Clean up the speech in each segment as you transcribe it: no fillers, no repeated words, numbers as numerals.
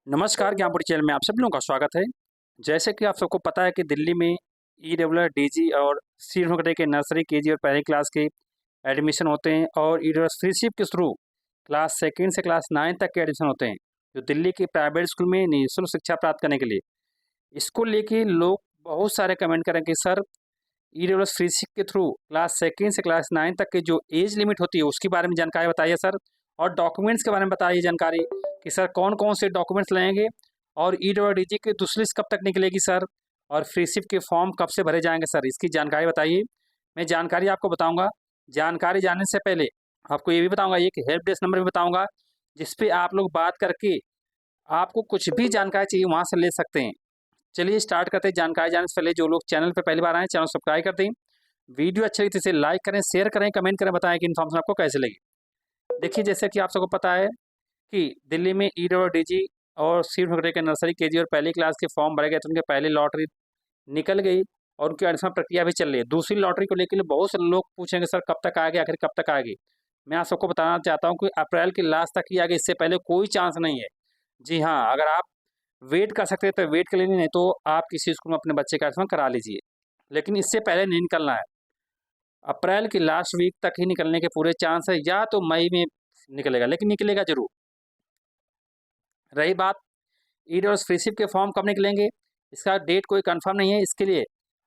नमस्कार, ज्ञानपुरी चैनल में आप सभी लोगों का स्वागत है। जैसे कि आप सबको पता है कि दिल्ली में ईडब्ल्यूएस, डीजी और सी के नर्सरी, केजी और पहली क्लास के एडमिशन होते हैं और ईडब्ल्यूएस फ्रीशिप के थ्रू क्लास सेकंड से क्लास 9 तक के एडमिशन होते हैं, जो दिल्ली के प्राइवेट स्कूल में निःशुल्क शिक्षा प्राप्त करने के लिए। इसको लेके लोग बहुत सारे कमेंट करें कि सर, ईडब्ल्यूएस फ्रीशिप के थ्रू क्लास सेकंड से क्लास 9 तक के जो एज लिमिट होती है उसके बारे में जानकारी बताइए सर, और डॉक्यूमेंट्स के बारे में बताइए जानकारी कि सर कौन कौन से डॉक्यूमेंट्स लगेंगे, और ईडब्ल्यूडीजी की दूसरी लिस्ट कब तक निकलेगी सर, और फ्रीशिप के फॉर्म कब से भरे जाएंगे सर, इसकी जानकारी बताइए। मैं जानकारी आपको बताऊंगा। जानकारी जानने से पहले आपको ये भी बताऊंगा, एक हेल्प डेस्क नंबर भी बताऊंगा जिस पे आप लोग बात करके आपको कुछ भी जानकारी चाहिए वहाँ से ले सकते हैं। चलिए स्टार्ट करते हैं। जानकारी जानने से पहले जो लोग चैनल पर पहली बार आए, चैनल सब्सक्राइब कर दें, वीडियो अच्छी लगी तो इसे लाइक करें, शेयर करें, कमेंट करें, बताएं कि इन्फॉर्मेशन आपको कैसे लगी। देखिए, जैसे कि आप सबको पता है कि दिल्ली में ईडब्ल्यूडीजी और सी के नर्सरी, केजी और पहली क्लास के फॉर्म भरे गए थे, उनके पहले लॉटरी निकल गई और उनकी एडमिशन प्रक्रिया भी चल रही है। दूसरी लॉटरी को लेकर बहुत सारे लोग पूछेंगे सर कब तक आएगी, आखिर कब तक आएगी। मैं आप सबको बताना चाहता हूँ कि अप्रैल के लास्ट तक ही आगे, इससे पहले कोई चांस नहीं है। जी हाँ, अगर आप वेट कर सकते हैं तो वेट कर लीजिए, नहीं तो आप किसी स्कूल में अपने बच्चे का एडमिशन करा लीजिए, लेकिन इससे पहले नहीं निकलना है। अप्रैल की लास्ट वीक तक ही निकलने के पूरे चांस है, या तो मई में निकलेगा, लेकिन निकलेगा जरूर। रही बात ईडब्ल्यूएस फ्रीशिप के फॉर्म कब निकलेंगे, इसका डेट कोई कंफर्म नहीं है। इसके लिए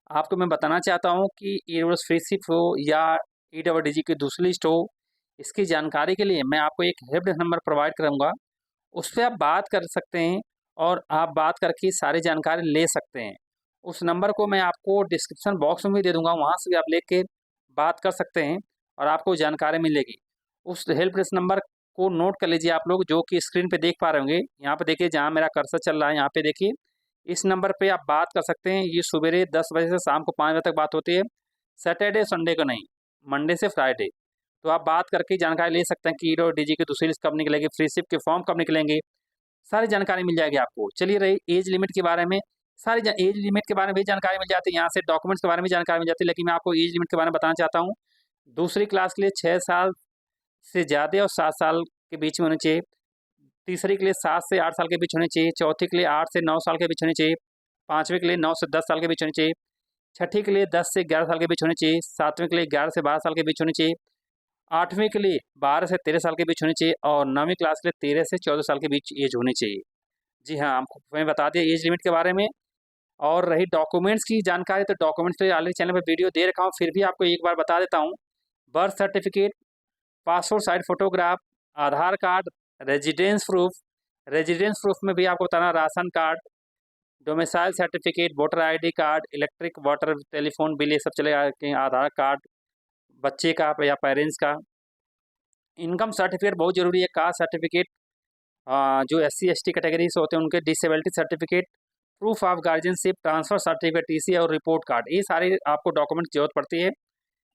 आपको मैं बताना चाहता हूँ कि ईडब्ल्यूएस फ्रीशिप हो या ईडब्ल्यूडीजी की दूसरी लिस्ट हो, इसकी जानकारी के लिए मैं आपको एक हेल्प डेस्क नंबर प्रोवाइड करूँगा, उस पर आप बात कर सकते हैं और आप बात करके सारी जानकारी ले सकते हैं। उस नंबर को मैं आपको डिस्क्रिप्शन बॉक्स में भी दे दूँगा, वहाँ से भी आप लेके बात कर सकते हैं और आपको जानकारी मिलेगी। उस हेल्प डेस्क नंबर को नोट कर लीजिए आप लोग, जो कि स्क्रीन पे देख पा रहे होंगे। यहाँ पे देखिए, जहाँ मेरा कर्सर चल रहा है यहाँ पे देखिए, इस नंबर पे आप बात कर सकते हैं। ये सुबेरे 10 बजे से शाम को 5 बजे तक बात होती है, सैटरडे संडे को नहीं, मंडे से फ्राइडे। तो आप बात करके जानकारी ले सकते हैं कि ईडब्ल्यूडीजी की दूसरी लिस्ट कब निकलेगी, फ्रीशिप के फॉर्म कब निकलेंगे, सारी जानकारी मिल जाएगी आपको। चलिए, रही एज लिमिट के बारे में, सारी एज लिमिट के बारे में भी जानकारी मिल जाती है, यहाँ से डॉक्यूमेंट्स के बारे में जानकारी मिल जाती है, लेकिन मैं आपको एज लिमिट के बारे में बताना चाहता हूँ। दूसरी क्लास के लिए 6 साल से ज़्यादा और 7 साल के बीच में होनी चाहिए। तीसरी के लिए 7 से 8 साल के बीच होनी चाहिए। चौथी के लिए 8 से 9 साल के बीच होनी चाहिए। पाँचवीं के लिए 9 से 10 साल के बीच होनी चाहिए। छठी के लिए 10 से 11 साल के बीच होनी चाहिए। सातवीं के लिए 11 से 12 साल के बीच होनी चाहिए। आठवीं के लिए 12 से 13 साल के बीच होनी चाहिए और 9वीं क्लास के लिए 13 से 14 साल के बीच एज होनी चाहिए। जी हाँ, आपको मैं बता दिया एज लिमिट के बारे में। और रही डॉक्यूमेंट्स की जानकारी, तो डॉक्यूमेंट्स तो ऑलरेडी चैनल पर वीडियो दे रखा हूँ, फिर भी आपको एक बार बता देता हूँ। Birth certificate, passport size photograph, Aadhaar card, residence proof में भी आपको बताना ration card, domicile certificate, voter ID card, electric water telephone bill, ये सब चलेगा। आधार कार्ड बच्चे का या पेरेंट्स का, इनकम सर्टिफिकेट बहुत ज़रूरी है, कास्ट सर्टिफिकेट, जो SC ST कैटेगरी से होते हैं उनके disability certificate, proof of guardianship, transfer certificate, TC और रिपोर्ट कार्ड, ये सारे आपको डॉक्यूमेंट की जरूरत पड़ती है।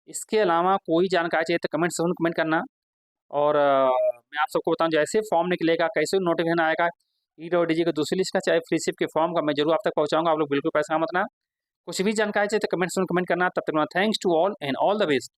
इसके अलावा कोई जानकारी चाहिए तो कमेंट ज़रूर कमेंट करना। और मैं आप सबको बताऊं, जैसे फॉर्म निकलेगा, कैसे नोटिफिकेशन आएगा ईडब्ल्यूडीजी की दूसरी लिस्ट का चाहे फ्रीशिप के फॉर्म का, मैं जरूर आप तक पहुंचाऊंगा। आप लोग बिल्कुल परेशान मत ना। कुछ भी जानकारी चाहिए तो कमेंट करना। तब तक thanks to all and all the best.